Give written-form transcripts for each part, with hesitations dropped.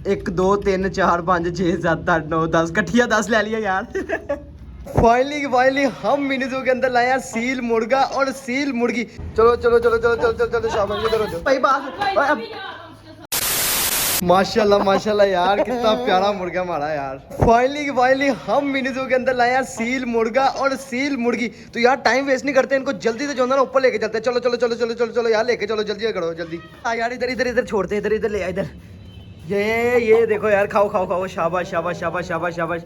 1 2 3 4 5 6 7 8 9 10 कट्ठिया 10 ले लिया यार। फाइनली हम मिनी जू के अंदर लाए हैं सील मुर्गा और सील मुर्गी। चलो चलो चलो चलो चलो चलो चलो शाबाश इधर हो जाओ भाई बात। माशाल्लाह यार कितना प्यारा मुर्गा मारा यार। फाइनली हम मिनी जू के अंदर लाए हैं सील मुर्गा और सील मुर्गी। तो यार टाइम वेस्ट नहीं करते, इनको जल्दी से जो है ना ऊपर लेके चलते हैं। चलो चलो चलो चलो चलो चलो यार लेके चलो, जल्दी करो जल्दी। हाँ यार इधर इधर इधर छोड़ते, इधर इधर ले आ इधर। ये देखो यार, खाओ खाओ खाओ, शाबाश शाबाश शाबाश शाबाश शाबाश।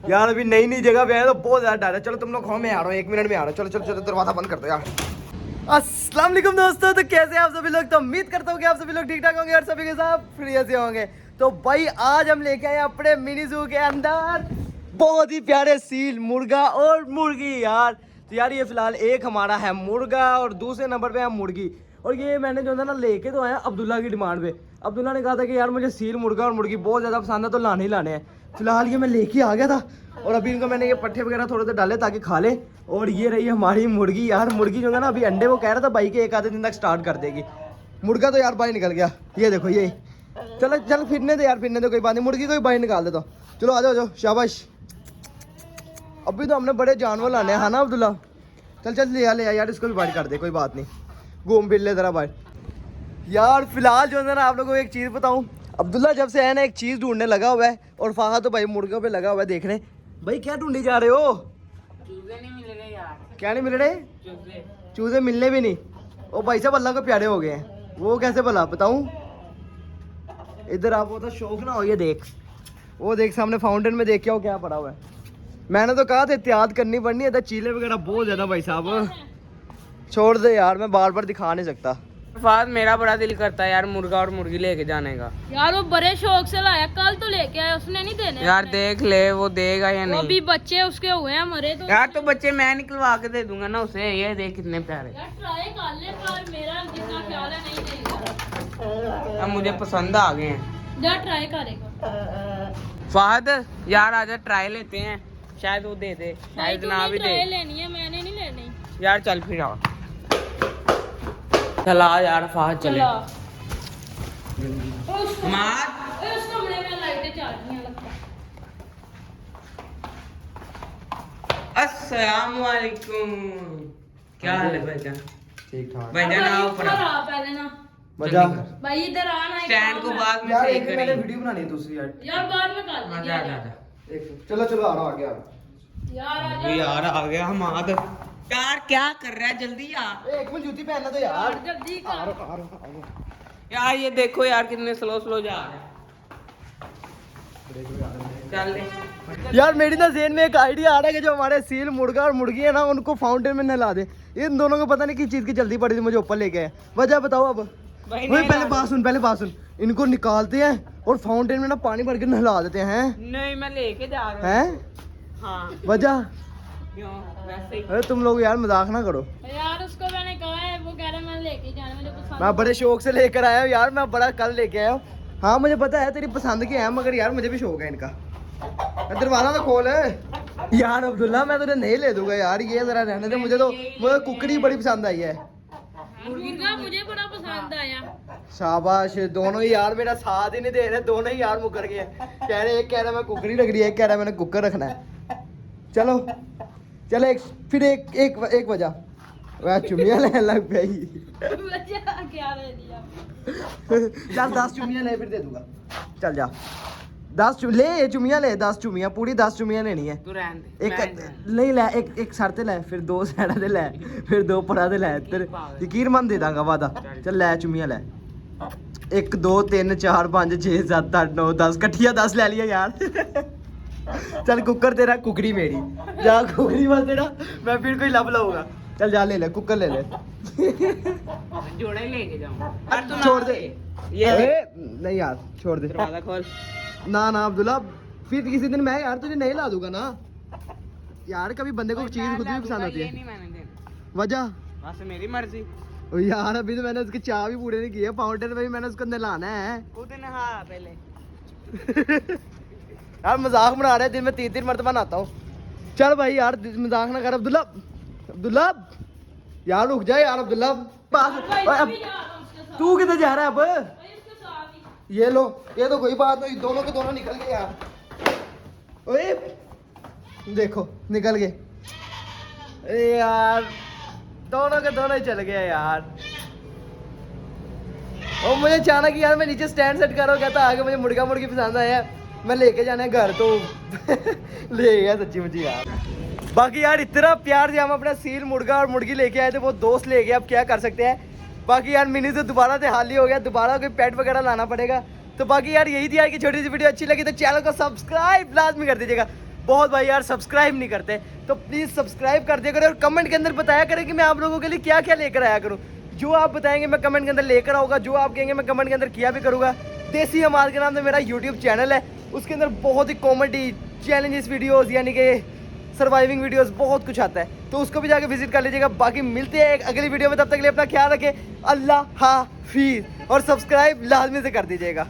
यार अभी नई नई जगह पे आए तो बहुत ज्यादा डर है। चलो तुम लोग खाओ, मैं आ रहा हूँ 1 मिनट में आ रहा हूँ। चलो चलो चलो दरवाजा बंद कर दो यार। अस्सलाम वालेकुम दोस्तों, तो कैसे हैं आप सभी लोग? तो उम्मीद करता हूँ कि आप सभी लोग ठीक ठाक होंगे और सभी के साथ फ्री से होंगे। तो भाई आज हम लेके आए अपने मिनी जू के अंदर बहुत ही प्यारे सील मुर्गा और मुर्गी यार। तो यार ये फिलहाल एक हमारा है मुर्गा और दूसरे नंबर पे है मुर्गी। और ये मैंने जो है ना लेके तो आया अब्दुल्ला की डिमांड पे। अब्दुल्ला ने कहा था कि यार मुझे सील मुर्गा और मुर्गी बहुत ज़्यादा पसंद है तो लाने ही लाने हैं। फिलहाल ये मैं लेके आ गया था और अभी इनको मैंने ये पट्टे वगैरह थोड़े से डाले ताकि खा ले। और ये रही हमारी मुर्गी यार। मुर्गी जो है ना अभी अंडे वो कह रहा था भाई के 1 आधे दिन तक स्टार्ट कर देगी। मुर्गा तो यार बाहर निकल गया, ये देखो ये। चलो चल फिरने दे यार, फिरने दे, कोई बात नहीं। मुर्गी को भी बाहर निकाल देता हूँ। चलो आ जाओ शाबाश। अभी तो हमने बड़े जानवर लाने हैं ना अब्दुल्ला। चल चल ले आ यार, इसको भी बाहर कर दे, कोई बात नहीं। घूम फिर ले जरा बाहर यार। फिलहाल जो है ना आप लोगों को एक चीज़ बताऊँ, अब्दुल्ला जब से है ना एक चीज़ ढूंढने लगा हुआ है और फाहा तो भाई मुर्गों पे लगा हुआ है देखने। भाई क्या ढूंढी जा रहे हो? चूजे नहीं मिल रहे यार। क्या नहीं मिल रहे? चूजे मिलने भी नहीं। ओ भाई साहब अल्लाह को प्यारे हो गए हैं। वो कैसे भला बताऊं? इधर आपको तो शौक ना हो, ये देख, वो देख सामने फाउंटेन में देख क्या हो क्या पड़ा हुआ है। मैंने तो कहा था एहतियात करनी पड़नी है, चीले वगैरह बहुत ज्यादा भाई साहब। छोड़ दे यार, मैं बार बार दिखा नहीं सकता। फाद मेरा बड़ा दिल करता है यार मुर्गा और मुर्गी लेके जाने का। यार वो बड़े शौक से लाया, कल तो लेके आया, उसने नहीं देने यार देख ले वो देगा या नहीं। अभी बच्चे उसके हुए हैं मरे तो यार तो बच्चे मैं निकलवा के दे दूंगा ना उसे। ये देख कितने प्यारे। यार ट्राई कर ले, पर मेरा जितना ख्याल है नहीं देगा। अब मुझे पसंद आ गए हैं। यार ट्राई करेगा फाद यार आजा ट्राई लेते हैं, शायद वो दे दे, शायद ना भी दे। ट्राई लेनी है, मैंने नहीं लेनी। यार चल फिर आओ, चला यार फाद चले। मार उस कमरे में लाइटें चल रही हैं लगता है। अस्सलाम वालेकुम, क्या हाल है भाईजान? ठीक ठाक भाईजान आओ ऊपर आओ। आ पहले ना मजा। भाई इधर आना, स्टैंड को बाद में यार सही एक मैंने करेंगे। वीडियो बनानी है दूसरी यार। यार बाद में कर मजा लेंगे। आ जाता। चलो चलो आ रहा हूँ आगे आ यार आ ये जा यार आ गया हम आद। यार क्या कर रहा है, जल्दी आ। रहा। एक मिनट जूती पहनना तो यार। जल्दी आ कर। रहा हूँ। यार ये देखो यार कितने स्लो स्लो जा रहे हैं। चल ले। यार मेरी ना ज़हन में एक आइडिया आ रहा है कि जो हमारे सील मुर्गा और मुर्गी है ना उनको फाउंटेन में नहला दे। इन दोनों को पता नहीं किस चीज़ की जल्दी पड़ी थी मुझे ऊपर लेके आए। वजह बताओ अब। भाई वही नहीं पहले ला- बात सुन। इनको निकालते हैं और फाउंटेन में ना पानी भर के नहला देते हैं। नहीं मैं लेके जा रहा हूँ। हैं हाँ वजह? क्यों वैसे ही। अरे तुम लोग यार मजाक ना करो। यार उसको मैंने कहा है, वो कह रहा है मैं लेके जाना, मुझे पसंद। मैं बड़े शौक से लेकर आया हूँ यार, मैं बड़ा कल लेके आया हूँ। हाँ मुझे पता है तेरी पसंद के हैं, मगर यार मुझे भी शौक है इनका। दरवाजा तो खोल है यार। अब्दुल्ला मैं तुझे नहीं ले दूंगा यार, ये जरा रहने दे। मुझे कुकड़ी बड़ी पसंद आई है। मुर्गा मुझे बड़ा पसंद आया। शाबाश, दोनों ही यार मेरा साथ ही नहीं दे रहे, दोनों ही यार मुकर गए। कह रहे एक कह रहा मैं कुकड़ी रख रही है, एक कह रहा मैंने कुकर रखना है। चलो चल एक वजह वह चुमियां लेने लग गई। क्या ले दिया? चल 10 चुमियां ले फिर दे दूंगा। चल जा 10 ले चुमियां ले, 10 चुमियां, पूरी 10 चुमियां लेनी है। तू रहन दे। एक मैं रहन नहीं ले, एक सर ते ले, फिर 2 साइडा ते ले, फिर 2 पड़ा ते ले। तेरे यकीन मन दे दांगा वादा। चल ले चुमियां ले। 1 2 3 4 5 6 7 8 9 10 कट्ठिया 10 ले लिया यार। चल कुकर तेरा, कुकड़ी मेरी। जा कुकड़ी बस तेरा, मैं फिर कोई लब लाऊंगा। चल जा ले ले कुकर ले ले। दे। जोड़ा ही लेके जाऊंगा। यार तू ना छोड़ दे ये नहीं यार छोड़ दे। दरवाजा खोल। ना अब्दुल्ला, फिर किसी दिन मैं यार तुझे नहीं ला दूंगा ना यार। कभी बंदे को चीज खुद भी पसंद आती ये है। नहीं मैंने देना, वजह बस मेरी मर्जी। ओ यार अभी तो मैंने उसके चाह भी पूरे नहीं किए। फाउंटेन में भी मैंने उसको नहलाना है। खुद नहा पहले। यार मजाक बना रहे हैं, दिन में 3 मरतबा नहाता हूँ। चल भाई यार मजाक ना कर। अब्दुल्ला यार रुक जा यार। अब्दुल्ला भाई, अब भी जा रहा हूँ उसके साथ। तू किधर जा रहा है अब? भाई उसके साथ ही। ये लो, ये तो कोई बात नहीं, दोनों के दोनों निकल गए यार। ओए देखो निकल गए। अरे यार दोनों के दोनों ही चल गए यार। और मुझे अचानक यार मैं नीचे स्टैंड सेट कर रहा हूँ, कहता आगे मुझे मुर्गा मुर्गी पसंद आया, मैं लेके जाना है घर, तो ले गया सच्ची मुझे यार। बाकी यार इतना प्यार से हम अपना सील मुर्गा और मुर्गी लेके आए थे, वो दोस्त ले गए, अब क्या कर सकते हैं। बाकी यार मिनी से दोबारा से हाल ही हो गया, दोबारा कोई पेट वगैरह लाना पड़ेगा। तो बाकी यार यही थी यार कि छोटी सी वीडियो अच्छी लगी तो चैनल को सब्सक्राइब लाजमी कर दीजिएगा। बहुत भाई यार सब्सक्राइब नहीं करते, तो प्लीज़ सब्सक्राइब कर दिया करें और कमेंट के अंदर बताया करें कि मैं आप लोगों के लिए क्या क्या लेकर आया करूँ। जो आप बताएंगे मैं कमेंट के अंदर लेकर आऊँगा, जो आप कहेंगे मैं कमेंट के अंदर किया भी करूँगा। देसी हमाल के नाम से मेरा यूट्यूब चैनल है, उसके अंदर बहुत ही कॉमेडी चैलेंजेस वीडियोज़ यानी कि सर्वाइविंग वीडियोस बहुत कुछ आता है, तो उसको भी जाके विजिट कर लीजिएगा। बाकी मिलते हैं एक अगली वीडियो में, तब तक के लिए अपना ख्याल रखें। अल्लाह हाफिज़ और सब्सक्राइब लाजमी से कर दीजिएगा।